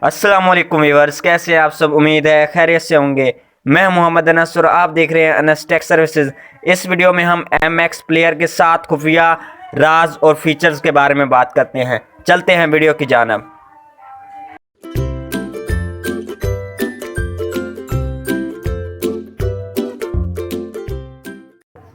अस्सलाम वालेकुम व्यूअर्स, कैसे हैं आप सब। उम्मीद है खैरियत से होंगे। मैं मोहम्मद अनस और आप देख रहे हैं अनस टेक सर्विसेज। इस वीडियो में हम MX प्लेयर के 7 खुफिया राज और फीचर्स के बारे में बात करते हैं। चलते हैं वीडियो की जानिब।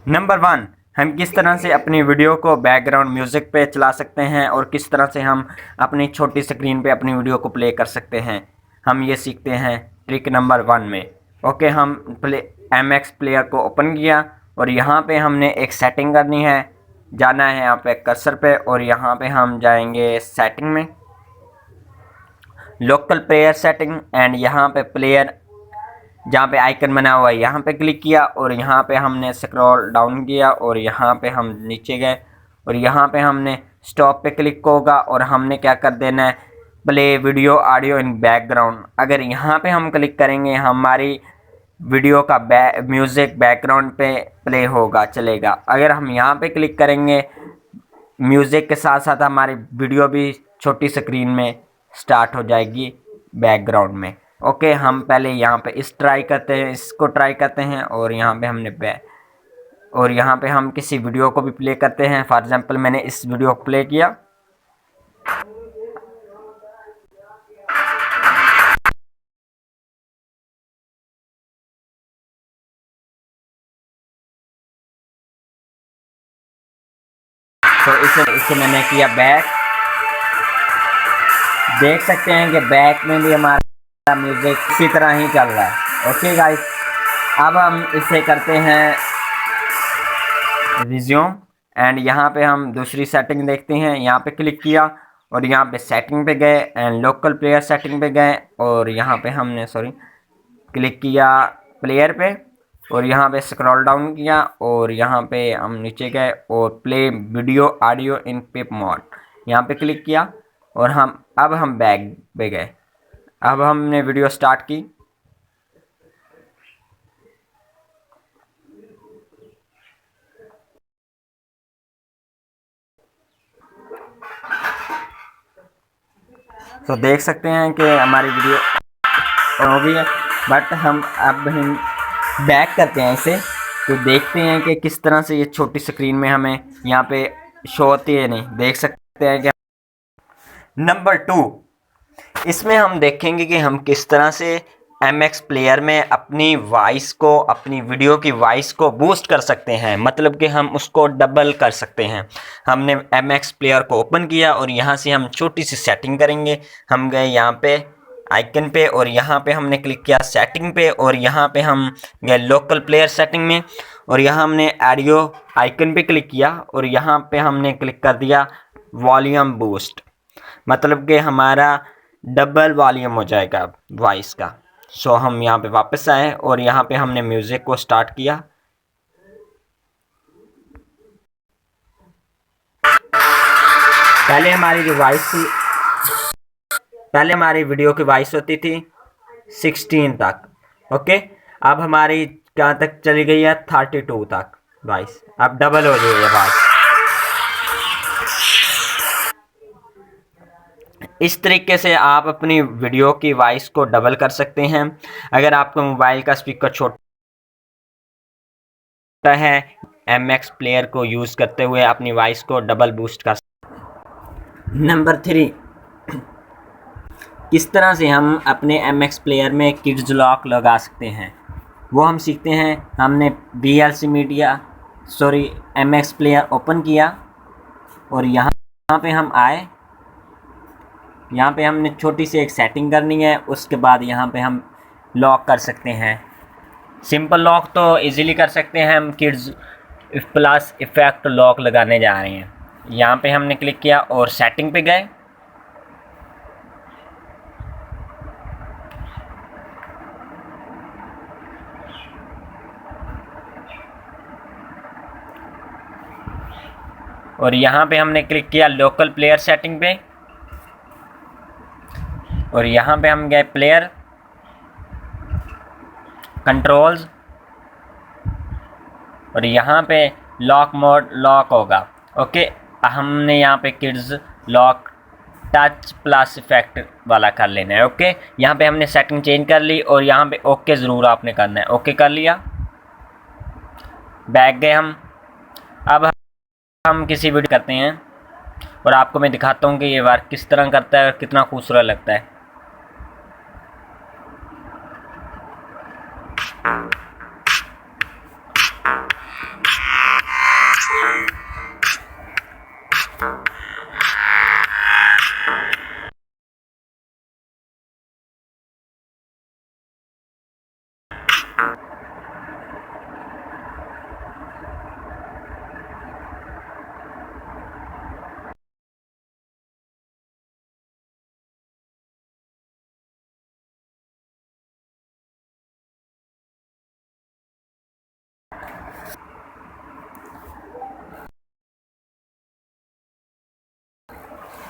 नंबर 1, हम किस तरह से अपनी वीडियो को बैकग्राउंड म्यूज़िक पे चला सकते हैं और किस तरह से हम अपनी छोटी स्क्रीन पे अपनी वीडियो को प्ले कर सकते हैं, हम ये सीखते हैं ट्रिक नंबर 1 में। ओके, हम MX प्लेयर को ओपन किया और यहाँ पे हमने एक सेटिंग करनी है। जाना है यहाँ पे कर्सर पे और यहाँ पे हम जाएंगे सेटिंग में, लोकल प्लेयर सेटिंग, एंड यहाँ पे प्लेयर जहाँ पे आइकन बना हुआ है यहाँ पे क्लिक किया और यहाँ पे हमने स्क्रॉल डाउन किया और यहाँ पे हम नीचे गए और यहाँ पे हमने स्टॉप पे क्लिक होगा और हमने क्या कर देना है, play video audio in background. अगर यहाँ पे हम क्लिक करेंगे हमारी वीडियो का म्यूज़िक बैकग्राउंड पे प्ले होगा, चलेगा। अगर हम यहाँ पे क्लिक करेंगे म्यूज़िक के साथ साथ हमारी वीडियो भी छोटी स्क्रीन में स्टार्ट हो जाएगी बैकग्राउंड में। ओके, हम पहले यहाँ पे इसको ट्राई करते हैं और यहाँ पे हमने और यहाँ पे हम किसी वीडियो को भी प्ले करते हैं। फॉर एग्जांपल मैंने इस वीडियो को प्ले किया। तो इसे मैंने किया बैक। देख सकते हैं कि बैक में भी हमारा म्यूज़िक इसी तरह ही चल रहा है। ओके गाइस, अब हम इसे करते हैं रिज्यूम एंड यहाँ पे हम दूसरी सेटिंग देखते हैं। यहाँ पे क्लिक किया और यहाँ पे सेटिंग पे गए एंड लोकल प्लेयर सेटिंग पे गए और यहाँ पे हमने क्लिक किया प्लेयर पे और यहाँ पे स्क्रॉल डाउन किया और यहाँ पे हम नीचे गए और play video audio in pip mode यहाँ पे क्लिक किया और अब हम बैक पे गए। अब हमने वीडियो स्टार्ट की। तो देख सकते हैं कि हमारी वीडियो हो गई है, बट हम बैक करते हैं इसे तो देखते हैं कि किस तरह से ये छोटी स्क्रीन में हमें यहाँ पे शो होती है। नहीं, देख सकते हैं कि नंबर 2, इसमें हम देखेंगे कि हम किस तरह से MX प्लेयर में अपनी वॉइस को, अपनी वीडियो की वॉइस को बूस्ट कर सकते हैं, मतलब कि हम उसको डबल कर सकते हैं। हमने MX प्लेयर को ओपन किया और यहाँ से हम छोटी सी सेटिंग करेंगे। हम गए यहाँ पे आइकन पे और यहाँ पे हमने क्लिक किया सेटिंग पे और यहाँ पे हम गए लोकल प्लेयर सेटिंग में और यहाँ हमने ऑडियो आइकन पे क्लिक किया और यहाँ पे हमने क्लिक कर दिया वॉल्यूम बूस्ट, मतलब कि हमारा डबल वॉल्यूम हो जाएगा वॉइस का। सो हम यहाँ पे वापस आए और यहाँ पे हमने म्यूज़िक को स्टार्ट किया। पहले हमारी वीडियो की वॉइस होती थी 16 तक। ओके, अब हमारी कहाँ तक चली गई है, 32 तक वॉइस। अब डबल हो गई है वॉइस। इस तरीके से आप अपनी वीडियो की वॉइस को डबल कर सकते हैं। अगर आपका मोबाइल का स्पीकर छोटा है, MX प्लेयर को यूज़ करते हुए अपनी वॉइस को डबल बूस्ट कर सकते। नंबर 3, किस तरह से हम अपने MX प्लेयर में किड्स लॉक लगा सकते हैं, वो हम सीखते हैं। हमने MX प्लेयर ओपन किया और यहाँ पे हम आए। यहाँ पे हमने छोटी सी एक सेटिंग करनी है, उसके बाद यहाँ पे हम लॉक कर सकते हैं। सिंपल लॉक तो इजीली कर सकते हैं, हम किड्स प्लस इफेक्ट लॉक लगाने जा रहे हैं। यहाँ पे हमने क्लिक किया और सेटिंग पे गए और यहाँ पे हमने क्लिक किया लोकल प्लेयर सेटिंग पे और यहाँ पे हम गए प्लेयर कंट्रोल्स और यहाँ पे लॉक मोड लॉक होगा। ओके, हमने यहाँ पे kids lock touch plus effect वाला कर लेना है। ओके, यहाँ पे हमने सेटिंग चेंज कर ली और यहाँ पे ओके ज़रूर आपने करना है। ओके कर लिया, बैक गए हम। अब हम किसी वीडियो करते हैं और आपको मैं दिखाता हूँ कि ये वर्क किस तरह करता है और कितना खूबसूरत लगता है।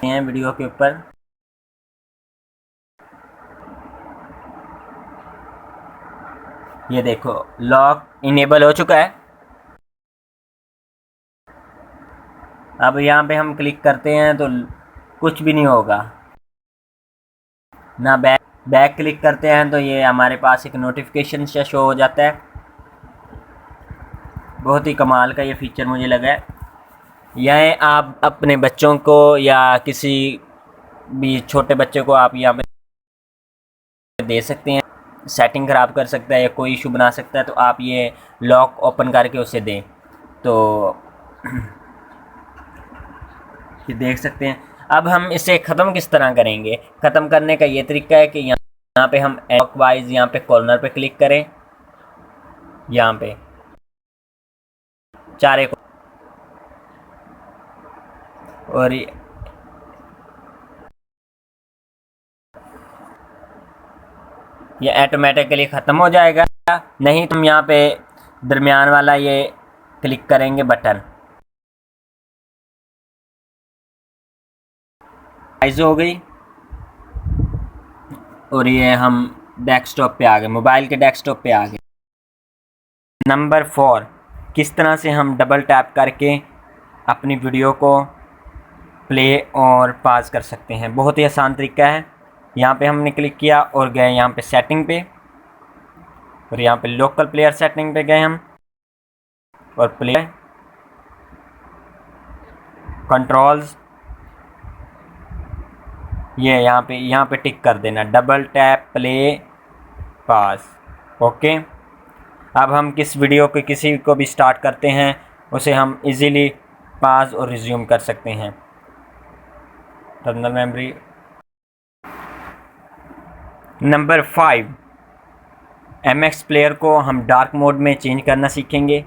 हैं वीडियो के ऊपर ये देखो लॉक इनेबल हो चुका है। अब यहाँ पे हम क्लिक करते हैं तो कुछ भी नहीं होगा ना। बैक क्लिक करते हैं तो ये हमारे पास एक नोटिफिकेशन से शो हो जाता है। बहुत ही कमाल का ये फीचर मुझे लगा है। यह आप अपने बच्चों को या किसी भी छोटे बच्चे को आप यहाँ पे दे सकते हैं। सेटिंग ख़राब कर सकता है या कोई इशू बना सकता है, तो आप ये लॉक ओपन करके उसे दें तो ये देख सकते हैं। अब हम इसे ख़त्म किस तरह करेंगे? ख़त्म करने का ये तरीका है कि यहाँ पे हम क्लॉकवाइज यहाँ पे कॉर्नर पे क्लिक करें, यहाँ पे चारे को, और ये ऑटोमेटिकली ख़त्म हो जाएगा। नहीं तो हम यहाँ पे दरमियान वाला ये क्लिक करेंगे बटन, साइज हो गई और ये हम डेस्कटॉप पे आ गए, मोबाइल के डेस्कटॉप पे आ गए। नंबर 4, किस तरह से हम डबल टैप करके अपनी वीडियो को प्ले और पॉज कर सकते हैं। बहुत ही आसान तरीका है। यहाँ पे हमने क्लिक किया और गए यहाँ पे सेटिंग पे, और यहाँ पे लोकल प्लेयर सेटिंग पे गए हम, और प्ले कंट्रोल्स ये यहाँ पे टिक कर देना, double tap play pause. Okay, अब हम किस वीडियो के किसी को भी स्टार्ट करते हैं उसे हम इजीली पॉज और रिज्यूम कर सकते हैं। Terminal memory. Number 5, MX player को हम डार्क मोड में चेंज करना सीखेंगे।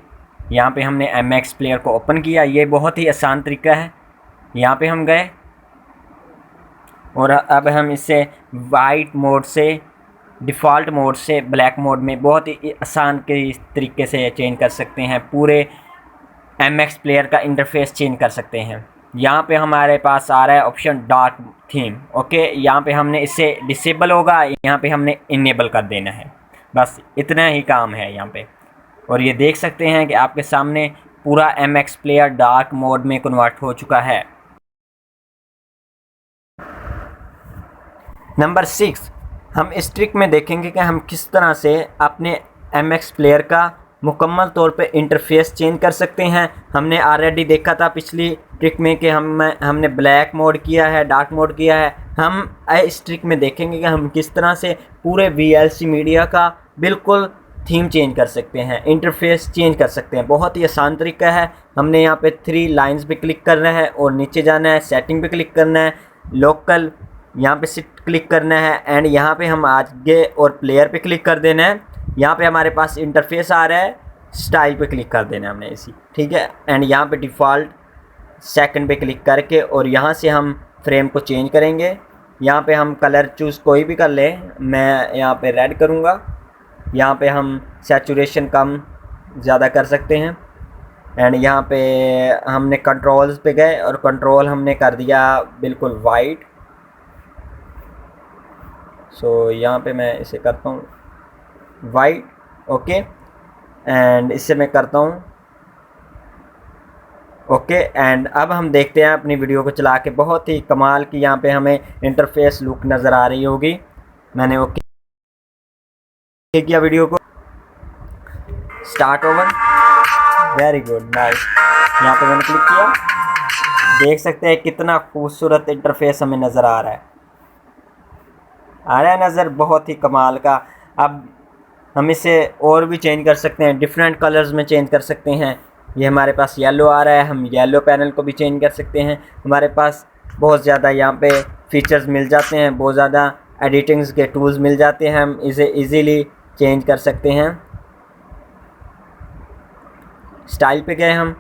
यहाँ पे हमने MX प्लेयर को ओपन किया, ये बहुत ही आसान तरीका है। यहाँ पे हम गए और अब हम इसे वाइट मोड से डिफ़ॉल्ट मोड से ब्लैक मोड में बहुत ही आसान के तरीके से चेंज कर सकते हैं। पूरे MX प्लेयर का इंटरफेस चेंज कर सकते हैं। यहाँ पे हमारे पास आ रहा है ऑप्शन डार्क थीम। ओके, यहाँ पे हमने इसे डिसेबल होगा, यहाँ पे हमने इनेबल कर देना है। बस इतना ही काम है यहाँ पे। और ये देख सकते हैं कि आपके सामने पूरा MX प्लेयर डार्क मोड में कन्वर्ट हो चुका है। नंबर 6, हम इस ट्रिक में देखेंगे कि हम किस तरह से अपने MX प्लेयर का मुकम्मल तौर पे इंटरफेस चेंज कर सकते हैं। हमने ऑलरेडी देखा था पिछली ट्रिक में कि हमने ब्लैक मोड किया है, डार्क मोड किया है। हम इस ट्रिक में देखेंगे कि हम किस तरह से पूरे VLC मीडिया का बिल्कुल थीम चेंज कर सकते हैं, इंटरफेस चेंज कर सकते हैं। बहुत ही आसान तरीका है। हमने यहाँ पे 3 लाइंस पे क्लिक करना है और नीचे जाना है, सेटिंग पे क्लिक करना है, लोकल यहाँ पे सिट क्लिक करना है, एंड यहाँ पे हम आगे और प्लेयर पे क्लिक कर देना है। यहाँ पे हमारे पास इंटरफेस आ रहा है, स्टाइल पे क्लिक कर देना है हमने इसी, ठीक है। एंड यहाँ पे डिफ़ॉल्ट सेकंड पे क्लिक करके और यहाँ से हम फ्रेम को चेंज करेंगे। यहाँ पे हम कलर चूज़ कोई भी कर लें, मैं यहाँ पे रेड करूँगा। यहाँ पे हम सैचुरेशन कम ज़्यादा कर सकते हैं। एंड यहाँ पे हमने कंट्रोल्स पे गए और कंट्रोल हमने कर दिया बिल्कुल वाइट। सो यहाँ पे मैं इसे करता हूँ वाइट। ओके, एंड इससे मैं करता हूँ ओके एंड अब हम देखते हैं अपनी वीडियो को चला के, बहुत ही कमाल की यहाँ पे हमें इंटरफेस लुक नज़र आ रही होगी। मैंने ओके किया, वीडियो को start over, very good, nice. यहाँ पे मैंने क्लिक किया, देख सकते हैं कितना खूबसूरत इंटरफेस हमें नज़र आ रहा है नज़र, बहुत ही कमाल का। अब हम इसे और भी चेंज कर सकते हैं, डिफरेंट कलर्स में चेंज कर सकते हैं। ये हमारे पास येलो आ रहा है, हम येलो पैनल को भी चेंज कर सकते हैं। हमारे पास बहुत ज़्यादा यहाँ पे फीचर्स मिल जाते हैं, बहुत ज़्यादा एडिटिंग्स के टूल्स मिल जाते हैं, हम इसे इजीली चेंज कर सकते हैं। स्टाइल पे गए हम,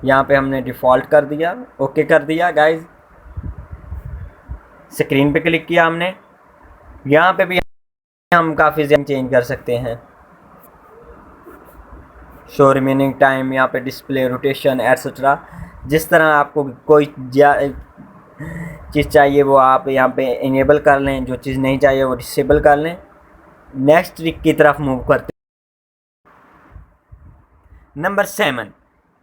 यहाँ पे हमने डिफ़ॉल्ट कर दिया, ओके कर दिया गाइस। स्क्रीन पे क्लिक किया हमने, यहाँ पे भी हम काफ़ी ज़्यादा चेंज कर सकते हैं। शो रिमेनिंग टाइम, यहाँ पे डिस्प्ले रोटेशन एट्सेट्रा, जिस तरह आपको कोई चीज़ चाहिए वो आप यहाँ पे इनेबल कर लें, जो चीज़ नहीं चाहिए वो डिसेबल कर लें। नेक्स्ट ट्रिक की तरफ मूव करते हैं। नंबर 7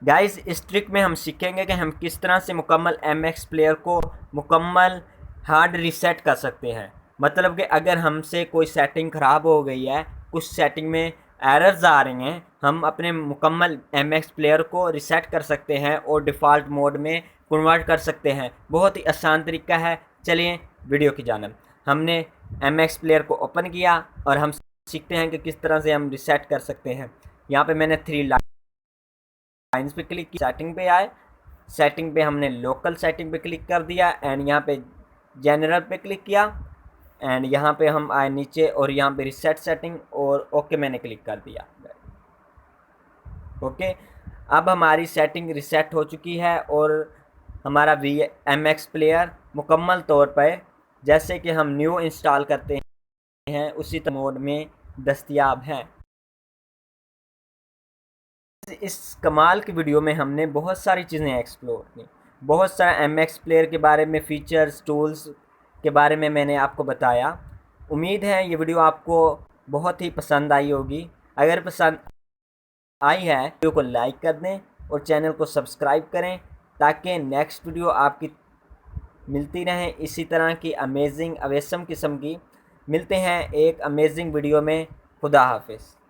गाइस, इस ट्रिक में हम सीखेंगे कि हम किस तरह से मुकम्मल MX प्लेयर को मुकम्मल हार्ड रीसेट कर सकते हैं। मतलब कि अगर हमसे कोई सेटिंग ख़राब हो गई है, कुछ सेटिंग में एरर्स आ रही हैं, हम अपने मुकम्मल MX प्लेयर को रीसेट कर सकते हैं और डिफ़ॉल्ट मोड में कन्वर्ट कर सकते हैं। बहुत ही आसान तरीका है। चलिए वीडियो की जानिब। हमने MX प्लेयर को ओपन किया और हम सीखते हैं कि किस तरह से हम रीसेट कर सकते हैं। यहाँ पे मैंने 3 लाइन्स पे क्लिक किया, सेटिंग पे आए, सेटिंग पे हमने लोकल सेटिंग पे क्लिक कर दिया एंड यहाँ पे जनरल पे क्लिक किया एंड यहाँ पे हम आए नीचे और यहाँ पे रीसेट सेटिंग और ओके मैंने क्लिक कर दिया। ओके, अब हमारी सेटिंग रीसेट हो चुकी है और हमारा MX प्लेयर मुकम्मल तौर पर जैसे कि हम न्यू इंस्टॉल करते हैं उसी मोड में दस्तयाब है। इस कमाल की वीडियो में हमने बहुत सारी चीज़ें एक्सप्लोर की, बहुत सारा MX प्लेयर के बारे में, फीचर्स, टूल्स के बारे में मैंने आपको बताया। उम्मीद है ये वीडियो आपको बहुत ही पसंद आई होगी। अगर पसंद आई है वीडियो को लाइक कर दें और चैनल को सब्सक्राइब करें ताकि नेक्स्ट वीडियो आपकी मिलती रहे इसी तरह की अमेजिंग अवेसम किस्म की। मिलते हैं एक अमेजिंग वीडियो में। खुदा हाफिज़।